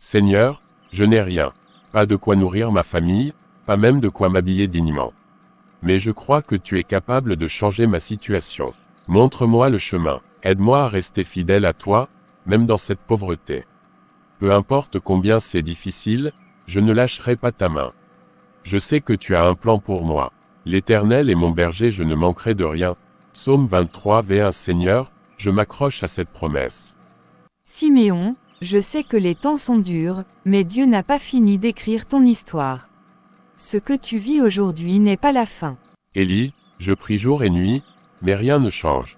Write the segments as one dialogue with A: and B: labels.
A: Seigneur, je n'ai rien. Pas de quoi nourrir ma famille, pas même de quoi m'habiller dignement. Mais je crois que tu es capable de changer ma situation. Montre-moi le chemin. Aide-moi à rester fidèle à toi, même dans cette pauvreté. Peu importe combien c'est difficile, je ne lâcherai pas ta main. Je sais que tu as un plan pour moi. L'Éternel est mon berger, je ne manquerai de rien. Psaume 23, V1. Seigneur, je m'accroche à cette promesse.
B: Siméon, je sais que les temps sont durs, mais Dieu n'a pas fini d'écrire ton histoire. Ce que tu vis aujourd'hui n'est pas la fin.
A: Élie, je prie jour et nuit, mais rien ne change.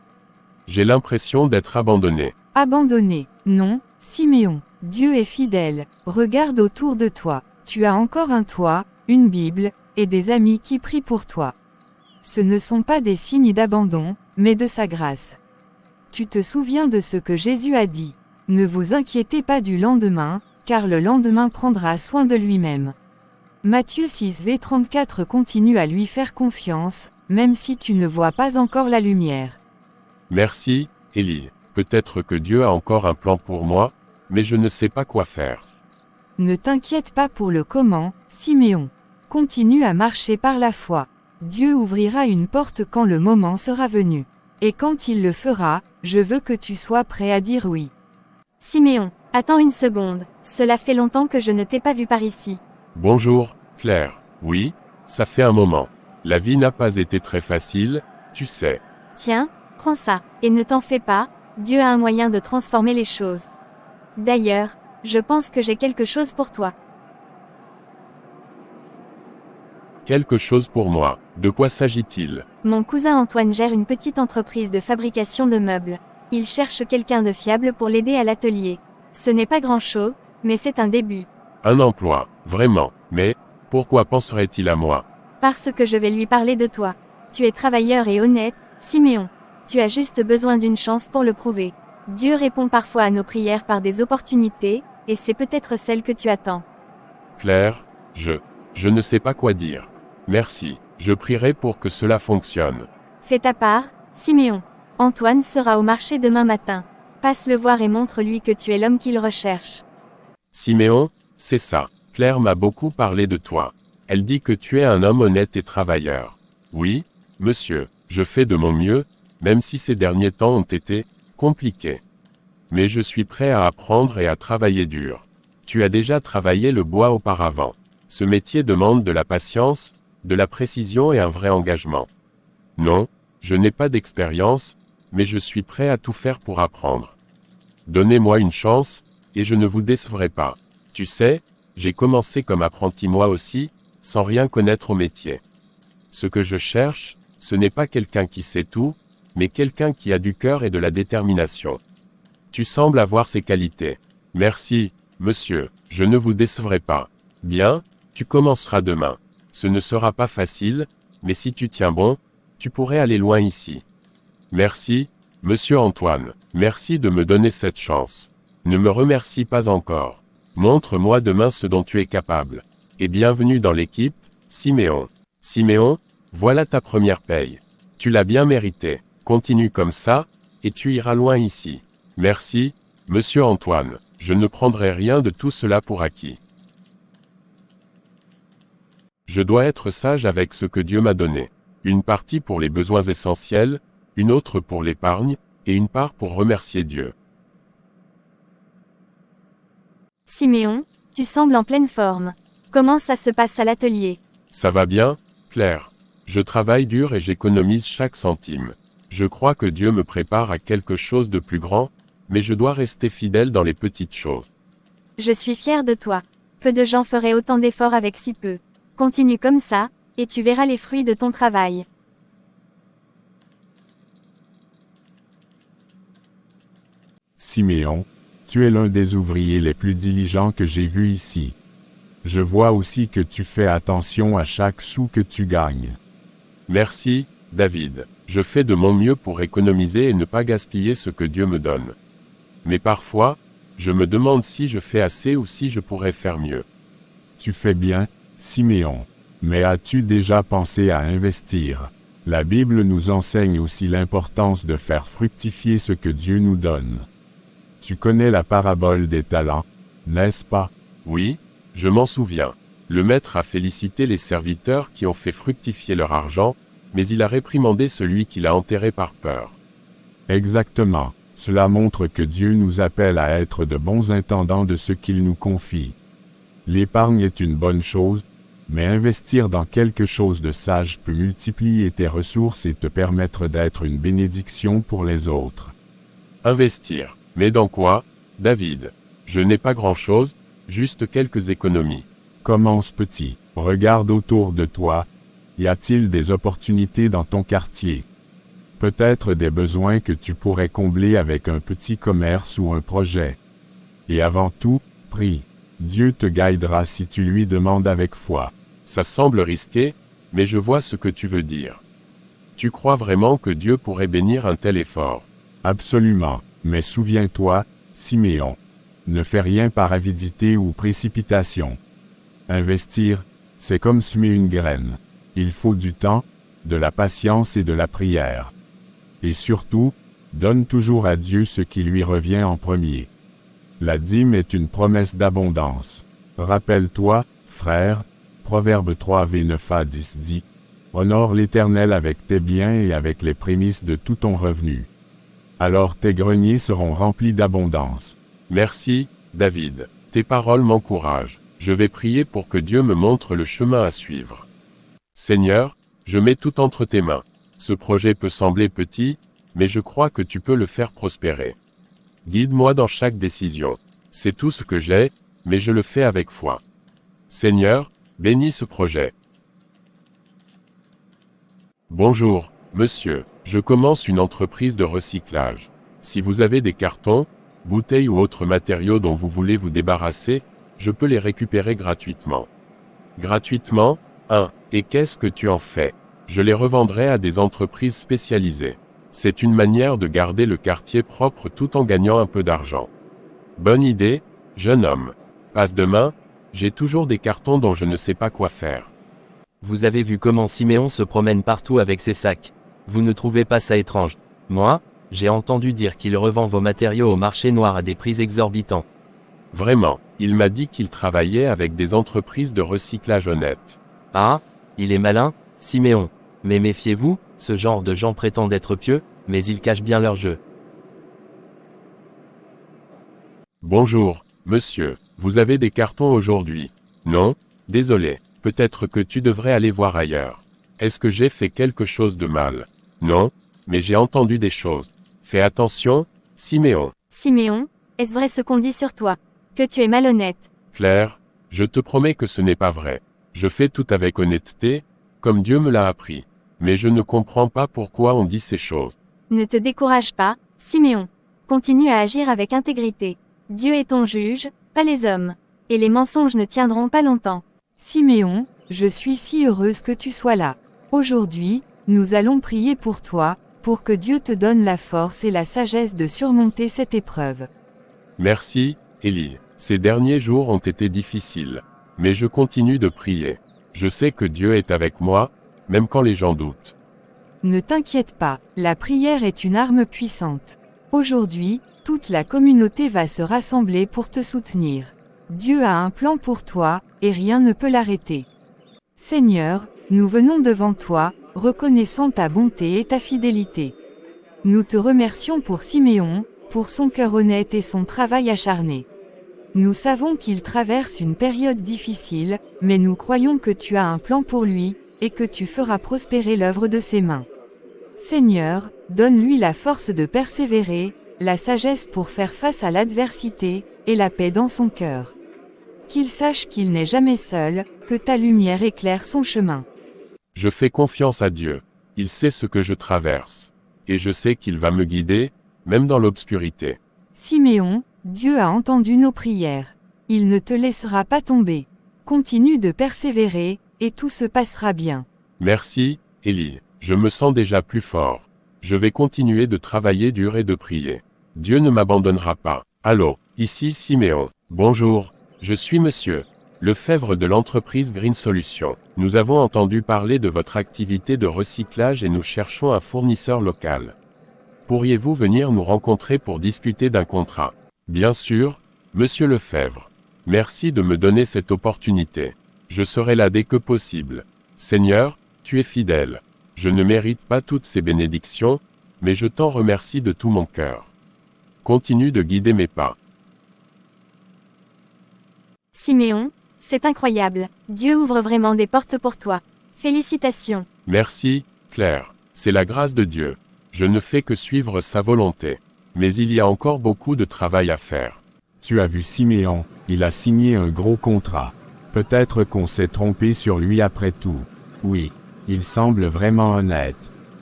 A: J'ai l'impression d'être abandonné.
B: Abandonné. Non, Siméon, Dieu est fidèle. Regarde autour de toi. Tu as encore un toit, une Bible, et des amis qui prient pour toi. Ce ne sont pas des signes d'abandon, mais de sa grâce. Tu te souviens de ce que Jésus a dit. Ne vous inquiétez pas du lendemain, car le lendemain prendra soin de lui-même. Matthieu 6,34 continue à lui faire confiance, même si tu ne vois pas encore la lumière.
A: Merci, Élie. Peut-être que Dieu a encore un plan pour moi, mais je ne sais pas quoi faire.
B: Ne t'inquiète pas pour le comment, Siméon. Continue à marcher par la foi. Dieu ouvrira une porte quand le moment sera venu. Et quand il le fera, je veux que tu sois prêt à dire oui.
C: Siméon, attends une seconde, cela fait longtemps que je ne t'ai pas vu par ici.
A: Bonjour, Claire. Oui, ça fait un moment. La vie n'a pas été très facile, tu sais.
C: Tiens, prends ça, et ne t'en fais pas, Dieu a un moyen de transformer les choses. D'ailleurs, je pense que j'ai quelque chose pour toi.
A: Quelque chose pour moi. De quoi s'agit-il?
C: Mon cousin Antoine gère une petite entreprise de fabrication de meubles. Il cherche quelqu'un de fiable pour l'aider à l'atelier. Ce n'est pas grand-chose, mais c'est un début.
A: Un emploi, vraiment. Mais, pourquoi penserait-il à moi?
C: Parce que je vais lui parler de toi. Tu es travailleur et honnête, Siméon. Tu as juste besoin d'une chance pour le prouver. Dieu répond parfois à nos prières par des opportunités, et c'est peut-être celle que tu attends.
A: Claire, je ne sais pas quoi dire. Merci, je prierai pour que cela fonctionne.
C: Fais ta part, Siméon. Antoine sera au marché demain matin. Passe le voir et montre-lui que tu es l'homme qu'il recherche.
A: Siméon, c'est ça. Claire m'a beaucoup parlé de toi. Elle dit que tu es un homme honnête et travailleur. Oui, monsieur, je fais de mon mieux, même si ces derniers temps ont été compliqués. Mais je suis prêt à apprendre et à travailler dur. Tu as déjà travaillé le bois auparavant. Ce métier demande de la patience, de la précision et un vrai engagement. Non, je n'ai pas d'expérience, mais je suis prêt à tout faire pour apprendre. Donnez-moi une chance, et je ne vous décevrai pas. Tu sais, j'ai commencé comme apprenti moi aussi, sans rien connaître au métier. Ce que je cherche, ce n'est pas quelqu'un qui sait tout, mais quelqu'un qui a du cœur et de la détermination. Tu sembles avoir ces qualités. Merci, monsieur, je ne vous décevrai pas. Bien, tu commenceras demain. Ce ne sera pas facile, mais si tu tiens bon, tu pourrais aller loin ici. Merci, monsieur Antoine, merci de me donner cette chance. Ne me remercie pas encore. Montre-moi demain ce dont tu es capable. Et bienvenue dans l'équipe, Siméon. Siméon, voilà ta première paye. Tu l'as bien mérité. Continue comme ça, et tu iras loin ici. Merci, monsieur Antoine, je ne prendrai rien de tout cela pour acquis. Je dois être sage avec ce que Dieu m'a donné. Une partie pour les besoins essentiels, une autre pour l'épargne, et une part pour remercier Dieu.
C: Siméon, tu sembles en pleine forme. Comment ça se passe à l'atelier?
A: Ça va bien, Claire. Je travaille dur et j'économise chaque centime. Je crois que Dieu me prépare à quelque chose de plus grand, mais je dois rester fidèle dans les petites choses.
C: Je suis fière de toi. Peu de gens feraient autant d'efforts avec si peu. Continue comme ça, et tu verras les fruits de ton travail.
D: Siméon, tu es l'un des ouvriers les plus diligents que j'ai vus ici. Je vois aussi que tu fais attention à chaque sou que tu gagnes.
A: Merci, David. Je fais de mon mieux pour économiser et ne pas gaspiller ce que Dieu me donne. Mais parfois, je me demande si je fais assez ou si je pourrais faire mieux.
D: Tu fais bien, Siméon. Mais as-tu déjà pensé à investir? La Bible nous enseigne aussi l'importance de faire fructifier ce que Dieu nous donne. Tu connais la parabole des talents, n'est-ce pas?
A: Oui, je m'en souviens. Le maître a félicité les serviteurs qui ont fait fructifier leur argent, mais il a réprimandé celui qui l'a enterré par peur.
D: Exactement. Cela montre que Dieu nous appelle à être de bons intendants de ce qu'il nous confie. L'épargne est une bonne chose, mais investir dans quelque chose de sage peut multiplier tes ressources et te permettre d'être une bénédiction pour les autres.
A: Investir. Mais dans quoi, David? Je n'ai pas grand-chose, juste quelques économies.
D: Commence petit. Regarde autour de toi. Y a-t-il des opportunités dans ton quartier? Peut-être des besoins que tu pourrais combler avec un petit commerce ou un projet. Et avant tout, prie. Dieu te guidera si tu lui demandes avec foi.
A: Ça semble risqué, mais je vois ce que tu veux dire. Tu crois vraiment que Dieu pourrait bénir un tel effort?
D: Absolument. Mais souviens-toi, Siméon. Ne fais rien par avidité ou précipitation. Investir, c'est comme semer une graine. Il faut du temps, de la patience et de la prière. Et surtout, donne toujours à Dieu ce qui lui revient en premier. La dîme est une promesse d'abondance. Rappelle-toi, frère, Proverbe 3 v9 à 10 dit, « Honore l'Éternel avec tes biens et avec les prémices de tout ton revenu. Alors tes greniers seront remplis d'abondance. »
A: Merci, David. Tes paroles m'encouragent. Je vais prier pour que Dieu me montre le chemin à suivre. Seigneur, je mets tout entre tes mains. Ce projet peut sembler petit, mais je crois que tu peux le faire prospérer. Guide-moi dans chaque décision. C'est tout ce que j'ai, mais je le fais avec foi. Seigneur, bénis ce projet. Bonjour, monsieur. Je commence une entreprise de recyclage. Si vous avez des cartons, bouteilles ou autres matériaux dont vous voulez vous débarrasser, je peux les récupérer gratuitement. Gratuitement? Et qu'est-ce que tu en fais? Je les revendrai à des entreprises spécialisées. C'est une manière de garder le quartier propre tout en gagnant un peu d'argent. Bonne idée, jeune homme. Passe demain, j'ai toujours des cartons dont je ne sais pas quoi faire.
E: Vous avez vu comment Siméon se promène partout avec ses sacs. Vous ne trouvez pas ça étrange? Moi, j'ai entendu dire qu'il revend vos matériaux au marché noir à des prix exorbitants.
A: Vraiment, il m'a dit qu'il travaillait avec des entreprises de recyclage honnêtes.
E: Ah, il est malin, Siméon. Mais méfiez-vous, ce genre de gens prétendent être pieux, mais ils cachent bien leur jeu.
A: Bonjour, monsieur, vous avez des cartons aujourd'hui? Non? Désolé, peut-être que tu devrais aller voir ailleurs. Est-ce que j'ai fait quelque chose de mal? Non, mais j'ai entendu des choses. Fais attention, Siméon.
C: Siméon, est-ce vrai ce qu'on dit sur toi? Que tu es malhonnête?
A: Claire, je te promets que ce n'est pas vrai. Je fais tout avec honnêteté, comme Dieu me l'a appris. Mais je ne comprends pas pourquoi on dit ces choses.
C: Ne te décourage pas, Siméon. Continue à agir avec intégrité. Dieu est ton juge, pas les hommes. Et les mensonges ne tiendront pas longtemps.
B: Siméon, je suis si heureuse que tu sois là. Aujourd'hui, nous allons prier pour toi, pour que Dieu te donne la force et la sagesse de surmonter cette épreuve.
A: Merci, Élie. Ces derniers jours ont été difficiles. Mais je continue de prier. Je sais que Dieu est avec moi, même quand les gens doutent.
B: Ne t'inquiète pas, la prière est une arme puissante. Aujourd'hui, toute la communauté va se rassembler pour te soutenir. Dieu a un plan pour toi, et rien ne peut l'arrêter. Seigneur, nous venons devant toi, reconnaissant ta bonté et ta fidélité. Nous te remercions pour Siméon, pour son cœur honnête et son travail acharné. Nous savons qu'il traverse une période difficile, mais nous croyons que tu as un plan pour lui, et que tu feras prospérer l'œuvre de ses mains. Seigneur, donne-lui la force de persévérer, la sagesse pour faire face à l'adversité, et la paix dans son cœur. Qu'il sache qu'il n'est jamais seul, que ta lumière éclaire son chemin.
A: Je fais confiance à Dieu. Il sait ce que je traverse. Et je sais qu'il va me guider, même dans l'obscurité.
B: Siméon, Dieu a entendu nos prières. Il ne te laissera pas tomber. Continue de persévérer, et tout se passera bien.
A: Merci, Élie. Je me sens déjà plus fort. Je vais continuer de travailler dur et de prier. Dieu ne m'abandonnera pas. Allô, ici Siméon. Bonjour, je suis monsieur Lefebvre de l'entreprise Green Solutions. Nous avons entendu parler de votre activité de recyclage et nous cherchons un fournisseur local. Pourriez-vous venir nous rencontrer pour discuter d'un contrat? Bien sûr, monsieur Lefebvre. Merci de me donner cette opportunité. Je serai là dès que possible. Seigneur, tu es fidèle. Je ne mérite pas toutes ces bénédictions, mais je t'en remercie de tout mon cœur. Continue de guider mes pas.
C: Siméon, c'est incroyable. Dieu ouvre vraiment des portes pour toi. Félicitations.
A: Merci, Claire. C'est la grâce de Dieu. Je ne fais que suivre sa volonté. Mais il y a encore beaucoup de travail à faire.
D: Tu as vu Siméon, il a signé un gros contrat. Peut-être qu'on s'est trompé sur lui après tout. Oui, il semble vraiment honnête.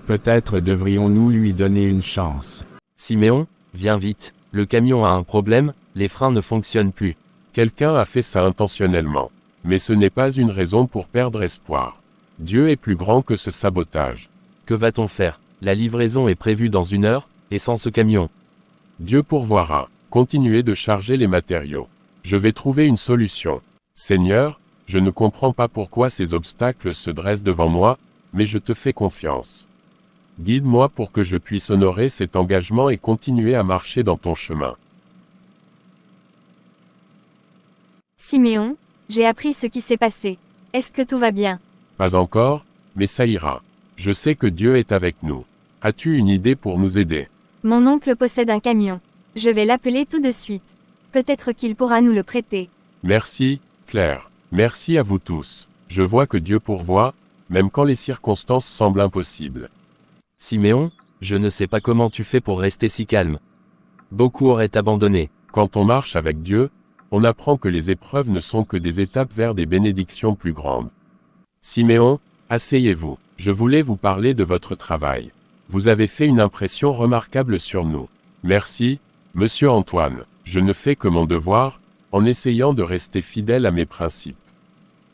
D: Peut-être devrions-nous lui donner une chance.
E: Siméon, viens vite. Le camion a un problème, les freins ne fonctionnent plus.
A: Quelqu'un a fait ça intentionnellement. Mais ce n'est pas une raison pour perdre espoir. Dieu est plus grand que ce sabotage.
E: Que va-t-on faire? La livraison est prévue dans 1 heure, et sans ce camion.
A: Dieu pourvoira. Continuez de charger les matériaux. Je vais trouver une solution. Seigneur, je ne comprends pas pourquoi ces obstacles se dressent devant moi, mais je te fais confiance. Guide-moi pour que je puisse honorer cet engagement et continuer à marcher dans ton chemin.
C: Siméon, j'ai appris ce qui s'est passé. Est-ce que tout va bien?
A: Pas encore, mais ça ira. Je sais que Dieu est avec nous. As-tu une idée pour nous aider?
C: Mon oncle possède un camion. Je vais l'appeler tout de suite. Peut-être qu'il pourra nous le prêter.
A: Merci, Claire. Merci à vous tous. Je vois que Dieu pourvoit, même quand les circonstances semblent impossibles.
E: Siméon, je ne sais pas comment tu fais pour rester si calme. Beaucoup auraient abandonné.
A: Quand on marche avec Dieu, on apprend que les épreuves ne sont que des étapes vers des bénédictions plus grandes. Siméon, asseyez-vous. Je voulais vous parler de votre travail. Vous avez fait une impression remarquable sur nous. Merci, Monsieur Antoine. Je ne fais que mon devoir, en essayant de rester fidèle à mes principes.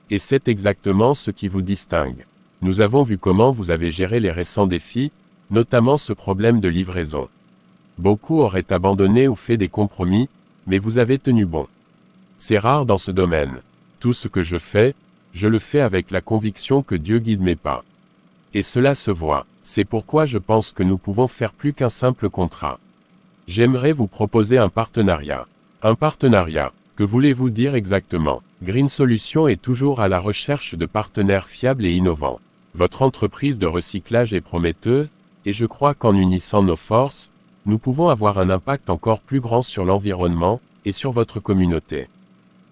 A: Et c'est exactement ce qui vous distingue. Nous avons vu comment vous avez géré les récents défis, notamment ce problème de livraison. Beaucoup auraient abandonné ou fait des compromis, mais vous avez tenu bon. C'est rare dans ce domaine. Tout ce que je fais, je le fais avec la conviction que Dieu guide mes pas. Et cela se voit. C'est pourquoi je pense que nous pouvons faire plus qu'un simple contrat. J'aimerais vous proposer un partenariat. Un partenariat, que voulez-vous dire exactement? Green Solutions est toujours à la recherche de partenaires fiables et innovants. Votre entreprise de recyclage est prometteuse, et je crois qu'en unissant nos forces, nous pouvons avoir un impact encore plus grand sur l'environnement, et sur votre communauté.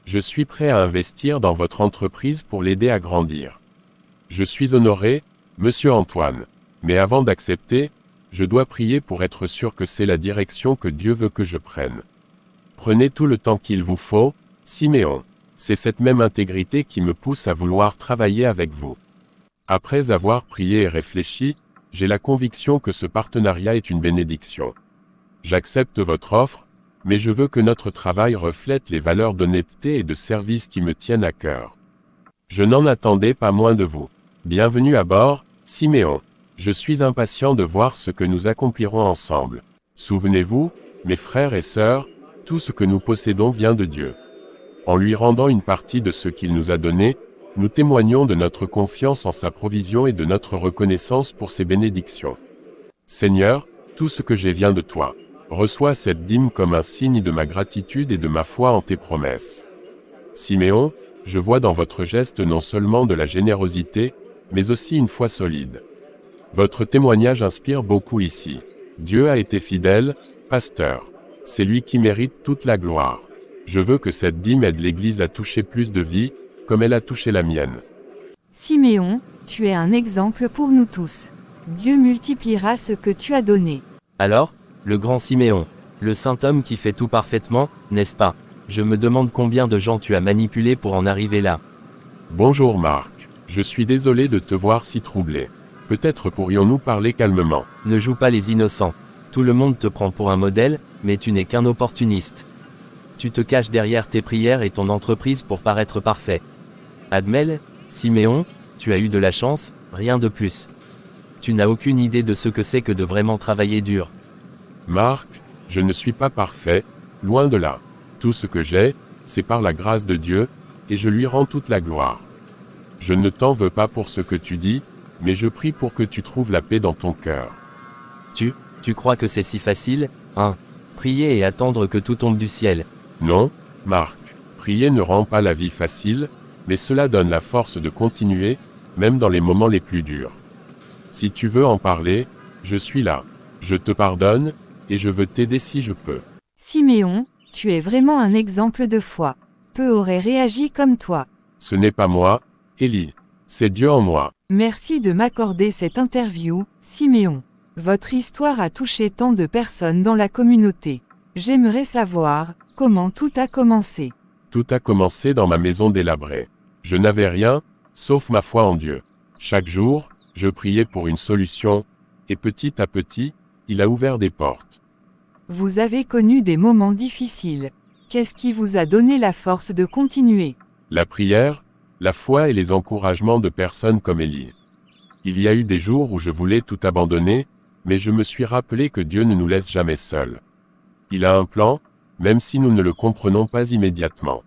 A: Je suis prêt à investir dans votre entreprise pour l'aider à grandir. Je suis honoré, Monsieur Antoine. Mais avant d'accepter, je dois prier pour être sûr que c'est la direction que Dieu veut que je prenne. Prenez tout le temps qu'il vous faut, Siméon. C'est cette même intégrité qui me pousse à vouloir travailler avec vous. Après avoir prié et réfléchi, j'ai la conviction que ce partenariat est une bénédiction. J'accepte votre offre, mais je veux que notre travail reflète les valeurs d'honnêteté et de service qui me tiennent à cœur. Je n'en attendais pas moins de vous. Bienvenue à bord, Siméon. Je suis impatient de voir ce que nous accomplirons ensemble. Souvenez-vous, mes frères et sœurs, tout ce que nous possédons vient de Dieu. En lui rendant une partie de ce qu'il nous a donné, nous témoignons de notre confiance en sa provision et de notre reconnaissance pour ses bénédictions. Seigneur, tout ce que j'ai vient de toi. Reçois cette dîme comme un signe de ma gratitude et de ma foi en tes promesses. Siméon, je vois dans votre geste non seulement de la générosité, mais aussi une foi solide. Votre témoignage inspire beaucoup ici. Dieu a été fidèle, pasteur. C'est lui qui mérite toute la gloire. Je veux que cette dîme aide l'Église à toucher plus de vies, comme elle a touché la mienne.
B: Siméon, tu es un exemple pour nous tous. Dieu multipliera ce que tu as donné.
E: Alors, le grand Siméon, le saint homme qui fait tout parfaitement, n'est-ce pas? Je me demande combien de gens tu as manipulés pour en arriver là.
A: Bonjour Marc. Je suis désolé de te voir si troublé. Peut-être pourrions-nous parler calmement.
E: Ne joue pas les innocents. Tout le monde te prend pour un modèle, mais tu n'es qu'un opportuniste. Tu te caches derrière tes prières et ton entreprise pour paraître parfait. Admets-le, Siméon, tu as eu de la chance, rien de plus. Tu n'as aucune idée de ce que c'est que de vraiment travailler dur.
A: Marc, je ne suis pas parfait, loin de là. Tout ce que j'ai, c'est par la grâce de Dieu, et je lui rends toute la gloire. Je ne t'en veux pas pour ce que tu dis, mais je prie pour que tu trouves la paix dans ton cœur.
E: Tu crois que c'est si facile, hein? Prier et attendre que tout tombe du ciel.
A: Non, Marc. Prier ne rend pas la vie facile, mais cela donne la force de continuer, même dans les moments les plus durs. Si tu veux en parler, je suis là. Je te pardonne, et je veux t'aider si je peux.
B: Siméon, tu es vraiment un exemple de foi. Peu auraient réagi comme toi.
A: Ce n'est pas moi, Élie. C'est Dieu en moi.
B: Merci de m'accorder cette interview, Siméon. Votre histoire a touché tant de personnes dans la communauté. J'aimerais savoir, comment tout a commencé.
A: Tout a commencé dans ma maison délabrée. Je n'avais rien, sauf ma foi en Dieu. Chaque jour, je priais pour une solution, et petit à petit, il a ouvert des portes.
B: Vous avez connu des moments difficiles. Qu'est-ce qui vous a donné la force de continuer?
A: La prière, la foi et les encouragements de personnes comme Élie. Il y a eu des jours où je voulais tout abandonner, mais je me suis rappelé que Dieu ne nous laisse jamais seuls. Il a un plan, même si nous ne le comprenons pas immédiatement.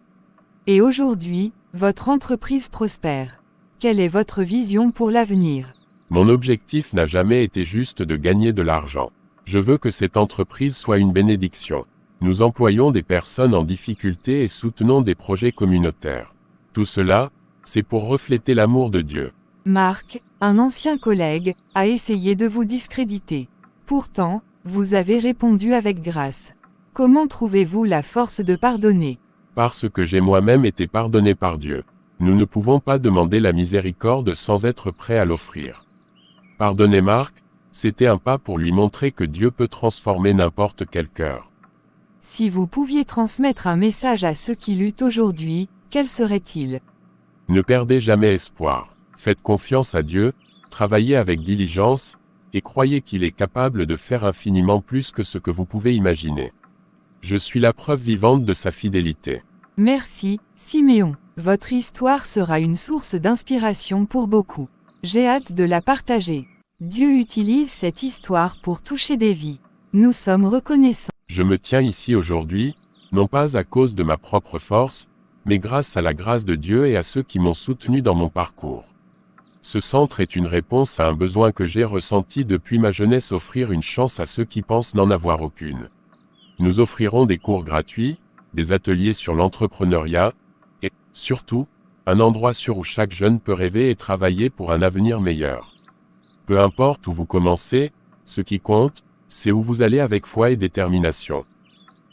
B: Et aujourd'hui, votre entreprise prospère. Quelle est votre vision pour l'avenir?
A: Mon objectif n'a jamais été juste de gagner de l'argent. Je veux que cette entreprise soit une bénédiction. Nous employons des personnes en difficulté et soutenons des projets communautaires. Tout cela, c'est pour refléter l'amour de Dieu.
B: Marc, un ancien collègue, a essayé de vous discréditer. Pourtant, vous avez répondu avec grâce. Comment trouvez-vous la force de pardonner?
A: Parce que j'ai moi-même été pardonné par Dieu. Nous ne pouvons pas demander la miséricorde sans être prêts à l'offrir. Pardonner Marc, c'était un pas pour lui montrer que Dieu peut transformer n'importe quel cœur.
B: Si vous pouviez transmettre un message à ceux qui luttent aujourd'hui, quel serait-il?
A: Ne perdez jamais espoir. Faites confiance à Dieu, travaillez avec diligence, et croyez qu'il est capable de faire infiniment plus que ce que vous pouvez imaginer. Je suis la preuve vivante de sa fidélité.
B: Merci, Siméon. Votre histoire sera une source d'inspiration pour beaucoup. J'ai hâte de la partager. Dieu utilise cette histoire pour toucher des vies. Nous sommes reconnaissants.
A: Je me tiens ici aujourd'hui, non pas à cause de ma propre force, mais grâce à la grâce de Dieu et à ceux qui m'ont soutenu dans mon parcours. Ce centre est une réponse à un besoin que j'ai ressenti depuis ma jeunesse, offrir une chance à ceux qui pensent n'en avoir aucune. Nous offrirons des cours gratuits, des ateliers sur l'entrepreneuriat, et, surtout, un endroit sûr où chaque jeune peut rêver et travailler pour un avenir meilleur. Peu importe où vous commencez, ce qui compte, c'est où vous allez avec foi et détermination.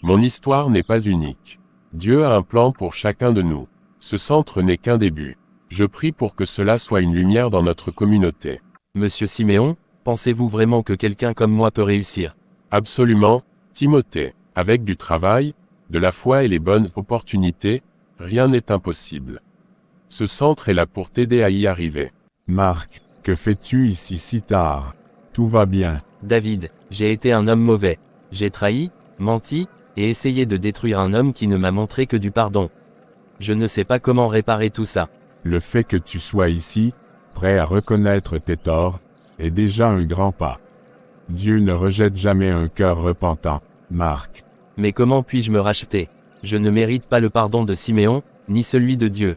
A: Mon histoire n'est pas unique. Dieu a un plan pour chacun de nous. Ce centre n'est qu'un début. Je prie pour que cela soit une lumière dans notre communauté.
E: Monsieur Siméon, pensez-vous vraiment que quelqu'un comme moi peut réussir?
A: Absolument, Timothée. Avec du travail, de la foi et les bonnes opportunités, rien n'est impossible. Ce centre est là pour t'aider à y arriver.
D: Marc, que fais-tu ici si tard? Tout va bien.
E: David, j'ai été un homme mauvais. J'ai trahi, menti, et essayé de détruire un homme qui ne m'a montré que du pardon. Je ne sais pas comment réparer tout ça.
D: Le fait que tu sois ici, prêt à reconnaître tes torts, est déjà un grand pas. Dieu ne rejette jamais un cœur repentant, Marc.
E: Mais comment puis-je me racheter? Je ne mérite pas le pardon de Siméon, ni celui de Dieu.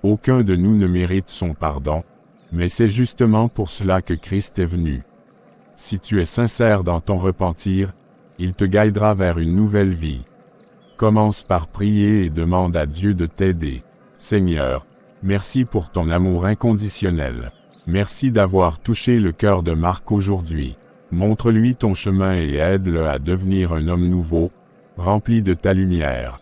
D: Aucun de nous ne mérite son pardon, mais c'est justement pour cela que Christ est venu. Si tu es sincère dans ton repentir, il te guidera vers une nouvelle vie. Commence par prier et demande à Dieu de t'aider. Seigneur, merci pour ton amour inconditionnel. Merci d'avoir touché le cœur de Marc aujourd'hui. Montre-lui ton chemin et aide-le à devenir un homme nouveau, rempli de ta lumière.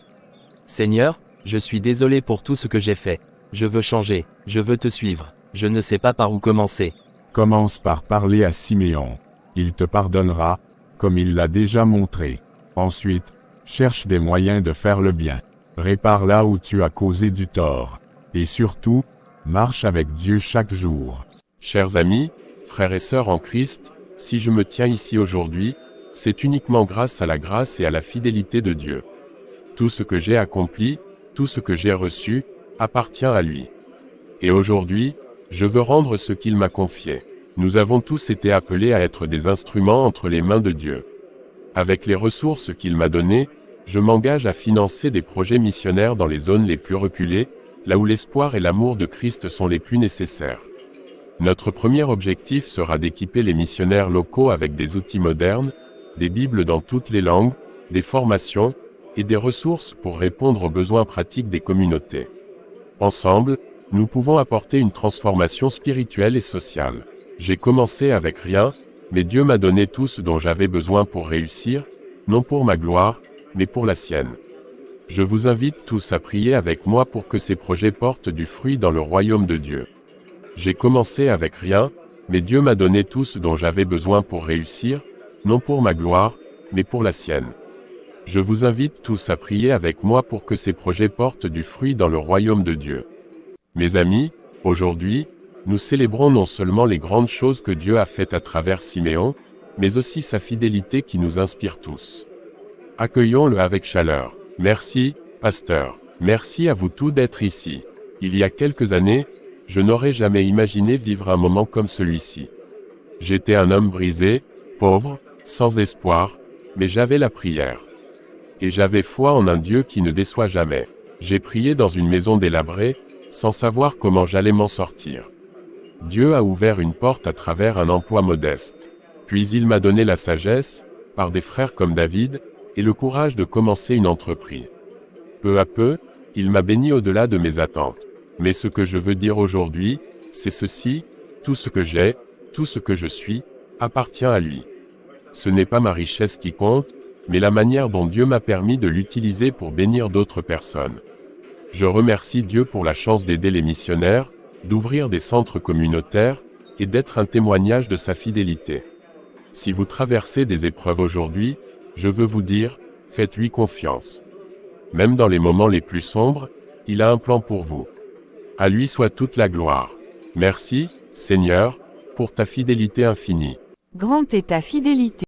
E: Seigneur, je suis désolé pour tout ce que j'ai fait. Je veux changer, je veux te suivre. Je ne sais pas par où commencer.
D: Commence par parler à Siméon. Il te pardonnera, comme il l'a déjà montré. Ensuite, cherche des moyens de faire le bien. Répare là où tu as causé du tort. Et surtout, marche avec Dieu chaque jour.
A: Chers amis, frères et sœurs en Christ, si je me tiens ici aujourd'hui, c'est uniquement grâce à la grâce et à la fidélité de Dieu. Tout ce que j'ai accompli, tout ce que j'ai reçu, appartient à lui. Et aujourd'hui, je veux rendre ce qu'il m'a confié. Nous avons tous été appelés à être des instruments entre les mains de Dieu. Avec les ressources qu'il m'a données, je m'engage à financer des projets missionnaires dans les zones les plus reculées, là où l'espoir et l'amour de Christ sont les plus nécessaires. Notre premier objectif sera d'équiper les missionnaires locaux avec des outils modernes, des Bibles dans toutes les langues, des formations, et des ressources pour répondre aux besoins pratiques des communautés. Ensemble, nous pouvons apporter une transformation spirituelle et sociale. J'ai commencé avec rien, mais Dieu m'a donné tout ce dont j'avais besoin pour réussir, non pour ma gloire, mais pour la sienne. Je vous invite tous à prier avec moi pour que ces projets portent du fruit dans le royaume de Dieu. J'ai commencé avec rien, mais Dieu m'a donné tout ce dont j'avais besoin pour réussir, non pour ma gloire, mais pour la sienne. Je vous invite tous à prier avec moi pour que ces projets portent du fruit dans le royaume de Dieu. Mes amis, aujourd'hui, nous célébrons non seulement les grandes choses que Dieu a faites à travers Siméon, mais aussi sa fidélité qui nous inspire tous. Accueillons-le avec chaleur. Merci, pasteur. Merci à vous tous d'être ici. Il y a quelques années, je n'aurais jamais imaginé vivre un moment comme celui-ci. J'étais un homme brisé, pauvre, sans espoir, mais j'avais la prière. Et j'avais foi en un Dieu qui ne déçoit jamais. J'ai prié dans une maison délabrée, sans savoir comment j'allais m'en sortir. Dieu a ouvert une porte à travers un emploi modeste. Puis il m'a donné la sagesse, par des frères comme David, et le courage de commencer une entreprise. Peu à peu, il m'a béni au-delà de mes attentes. Mais ce que je veux dire aujourd'hui, c'est ceci, tout ce que j'ai, tout ce que je suis, appartient à lui. Ce n'est pas ma richesse qui compte, mais la manière dont Dieu m'a permis de l'utiliser pour bénir d'autres personnes. Je remercie Dieu pour la chance d'aider les missionnaires, d'ouvrir des centres communautaires, et d'être un témoignage de sa fidélité. Si vous traversez des épreuves aujourd'hui, je veux vous dire, faites-lui confiance. Même dans les moments les plus sombres, il a un plan pour vous. À lui soit toute la gloire. Merci, Seigneur, pour ta fidélité infinie.
B: Grande est ta fidélité.